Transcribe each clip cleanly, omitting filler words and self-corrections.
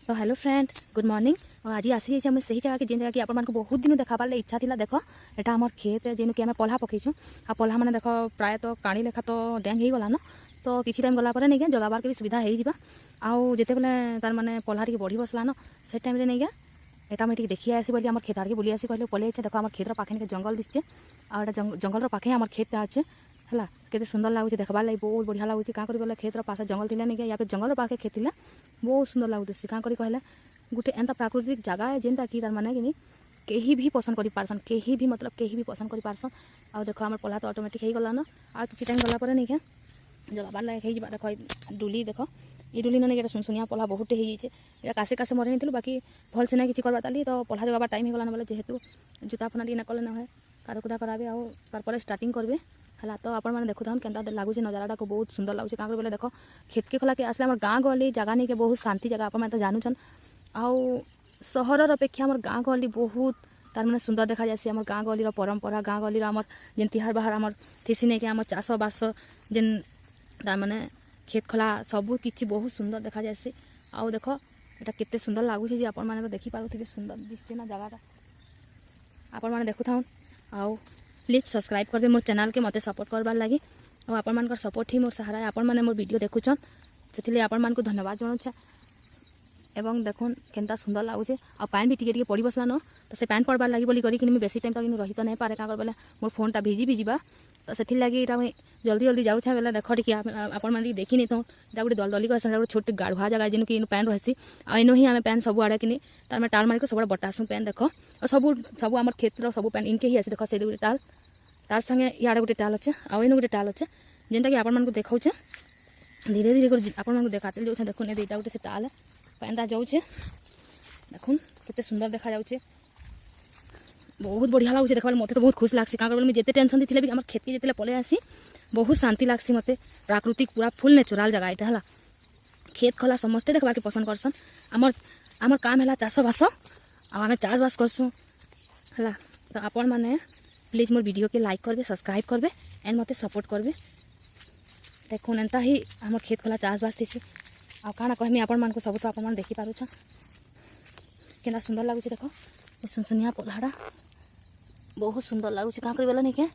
तो hello friend good morning. और आज आसी जाइए से जगह कि जिन जगह कि आप बहुत दिन देखाबार इच्छा थी। देख यहाँ आम खेत जेनु कि आम पल्हा पकईचु आ पल्हा मैंने देख प्राय तो काणी लेखा तो डेंग हो गलान। तो किसी टाइम गला नहीं जगाबार के भी सुविधा हो आउ जिते बेले तार माने पल्हा टी बढ़ी बसलान से टाइम नहीं यहाँ मुझे देखी आसी बोली खेत आड़े बुली आसी कहले पलि देख आम खेतर पाखे जंगल दिशे आ जंगल पाखे आम खेतटा अच्छे है केते सुंदर लगुच देखबार लगे बहुत बढ़िया लगुच क्या कर खेतर पास जंगल थी नहीं या फिर जंगल पाखे खेत थी बहुत सुंदर लगुच क्या कहले गोटे एंता प्राकृतिक जगह है जेनटा कि तार माने कि कहीं भी पसंद कर पारसन कहीं भी मतलब कहीं भी पसंद कर पारसन। आ देख आम पल्हा तो ऑटोमेटिक हो गलान आ कि टाइम गला नहीं क्या जगाबार लगे देख डुली देख ये डुली नहीं सुनसुनिया पल्हा बहुत हो कासे कासे मरी नहीं बाकी भल से ना कि करवा ताली तो पल्हा जगाबार टाइम हो गलान बोले जेहेतु जूता अपना टी नकले न कादा कुदा कराबे आर स्टार्टिंग करबे है। तो आप देखुन के लगुच नजारा को बहुत सुंदर लगुच क्या बोले देख खेत के खोला के आसले आम गाँ गहली जगह नहीं के बहुत शांति जगह आप तो जानून आउ सहर अपेक्षा आम गाँ गहली बहुत तार मैंने सुंदर देखा जाए आम गाँ गहली परंपरा गाँ गहली आम जेन तिहार बाहर आम थीसी नहीं कि आम चाष बास जेन तार मैंने खेत खोला सबू किसी बहुत सुंदर देखा जाए। आउ देख यहाँ केते सुंदर लगुच आप देखिपे सुंदर दिशे ना जगह आप देखु था आउ प्लीज सब्सक्राइब करबे मोर चैनल के मते सपोर्ट करबार लगी और आपण मानकर सपोर्ट ही मोर सहारा है। आपण माने मोर वीडियो देखुछन से आपण मान को धन्यवाद जनाऊे एवं देखुन केनता सुंदर लगुचे आ पैन भी टिके पड़ी बसला न तो से पैन पड़बार लगी बोली करी बेसी टाइम तक रही तो नहीं पारे क्या बोले मोर फोनटा भिजी जा तो से लगी जल्दी जल्दी जाऊँ बोले देख टी आप देखी नहीं तो यहाँ गोटे दलदली कर छोटे गाढ़ुआ जगह जेन कि पैन रही आईनो ही आम पैन सब आड़े कि तार टाल मारिक सब बटासू पैन देख और सब सब आम खेतर सब पैन इनके ही आसी देख से गोटे टाल तार संगे इे गोटे टाल अच्छे आउ इन गोटे टाल अच्छे जेनटा कि आपको देखाऊे धीरे धीरे कर आपको देखाते जाऊँ देखुन ये गोटे से टाल पैनटा जाऊे देखुन केते सुंदर देखा जाऊे बहुत बढ़िया लगुच देखा मत तो बहुत खुश लगसी क्या बोले जिते टेंशन थी भी आम खेत के जिते पलि आसी बहुत शांति लगसी मत प्राकृतिक पूरा फुल नेचुराल जगह यहाँ है खेत खोला समस्ते देखा पसंद करसन आमर आमर काम है चाष बास आम चाष बास करसुँ है। तो आपण मैंने प्लीज मोर वीडियो के लाइक करबे सब्सक्राइब करबे एंड मते सपोर्ट करबे देखुन एंता ही आमर खेत खोला चाष बास थी आ काना कहमी आपण मान को सब तो आपण देखी पारुछ केना सुंदर लगुच देख ये सुनसुनिया पल्हाड़ा बहुत सुंदर लगुच क्या कर नहीं क्या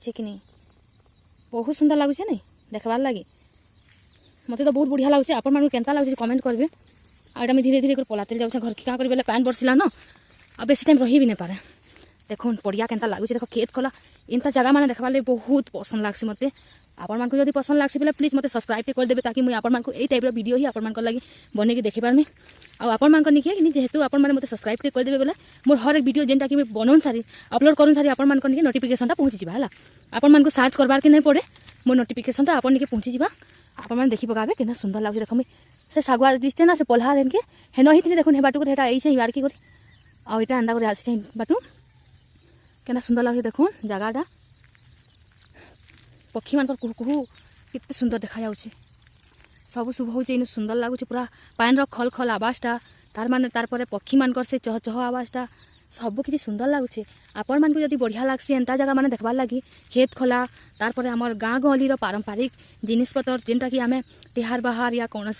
कि नहीं बहुत सुंदर लगुच नहीं देखबार लगी मत तो बहुत बढ़िया लगुच आपण मान केनता लगुच कमेंट करबे आटा में धीरे धीरे कर पलाते जाऊँ घर क्या कर पैन बरसिला न आ बेसी टाइम रही भी नहीं पारे देखुन पड़िया केनता लगुच देख खेत खोला इनता जगह मैंने देखबार लगे बहुत पसंद लगसी मत आपण मानक जब पसंद लगसी बोले प्लीज मत सब्सक्राइब कर देबे ताकि मुझे आपण यही टाइप वीडियो ही आपण लगी बने देखी पारमी आपण मान निके कि जेहेतु आपण मैंने मत सब्सक्राइब कर देबे बोले मोर हर एक वीडियो जेनटा कि बनौन सारी अपलोड करूँ सारी आपण निके नोटिफिकेशन पहुँची जाए है आपण मान सार्च करबार के नहीं पड़े मोर नोटिफिकेशन आपण निके पहुँची जा आपण मैंने देखी पकाबे केना सुंदर लगे देख मुझे से सागुआ दिशे ना से पल्हा रेनके हेन ही थी देखुन हे बाटू हेटा यही बारकी कर आटा एंदा कर आसी बाटू केना सुंदर लगे देखुन जगहटा पक्षी मान कुहू कुहू कितने सुंदर देखा जाऊे सब शुभ हो सुंदर लगुच पूरा पैन खल खल आवाजटा तार माने तार परे पक्षी मान से चह चह आवाजटा सब किसी सुंदर लगुचे आपण मान को जब बढ़िया लगसी एंता जगह मैंने देखबार लगी खेत खोला तार परे आमर गाँ गहली पारंपरिक जिनिस पतर जेनटा कि आम तिहार बाहर या कौन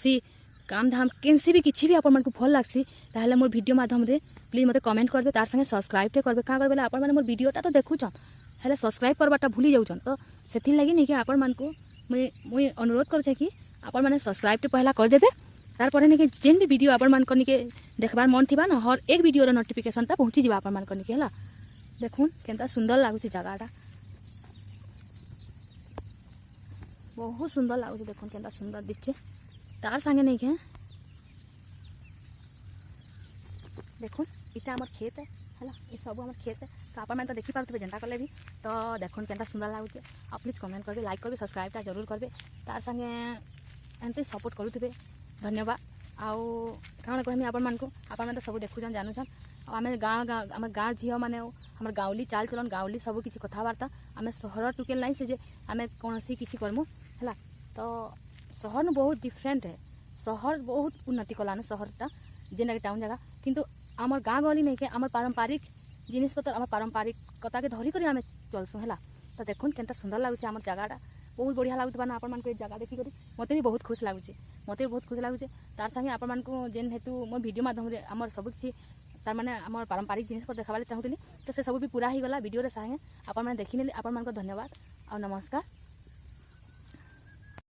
काम धाम कैसी भी किसी भी आपण को भल लगसी ताहले मोर वीडियो माध्यम प्लीज मत कमेंट करबे तार संगे सब्सक्राइब करबे क्या कर आपण मैंने मोर वीडियोटा तो देखुचन है सब्सक्राइब करवाटा भूली जाऊन तो से लगी नहीं कि आपण मान को मुझे अनुरोध करुचे कि आपण मैंने सब्सक्राइब तो पहला कर देबे तार नहीं कि जेन भी वीडियो आपण मान के देखबार मन थी ना हर एक वीडियो नोटिफिकेशन पहुँची जा आपण मान के है देखुन केनता सुंदर लगुच जगहटा बहुत सुंदर लगुच देखुन केनता सुंदर दिशे तार संगे नहीं के देखुन इटा आमर खेत है ये सब आम खेत है तो आप मैंने तो देखी पारे जेनता कले भी तो देखुन केनता सुंदर लगुचे आप प्लीज कमेंट करेंगे लाइक करेंगे सब्सक्राइबटा जरूर करेंगे तार संगे एमती सपोर्ट करुवे धन्यवाद आउ क्या कहमी आपण को आप सब देखुन जानून आम गाँ आम गाँ झील मैंने आम गाँवली चाल चलन गाँवली सब किसी कथबार्ता आम सहर टुकेल ना से आम कौन किसी करमु है तो सहर न बहुत डिफरेंट है सहर बहुत उन्नति कलान सहरटा जेनटा कि टाउन जगह किंतु आमर गाँ गहली नहीं के आमर पारंपरिक जिनिस पतर आम पारंपरिकता के धरिक आम चलसुँ है तो देखुन केनता सुंदर लगुच आम जगहटा बहुत बढ़िया लगुवा ना आपण जगह देखिक मत भी बहुत खुश लगुचे मत भी बहुत खुश लगुचे तार संगे आपण जेन हेतु मोर वीडियो माध्यम आम सब किसी तार माने आम पारंपरिक जिनिस देखा चाहूली तो से सब भी पूरा ही गला वीडियो संगे आपण देखी आपण धन्यवाद और नमस्कार।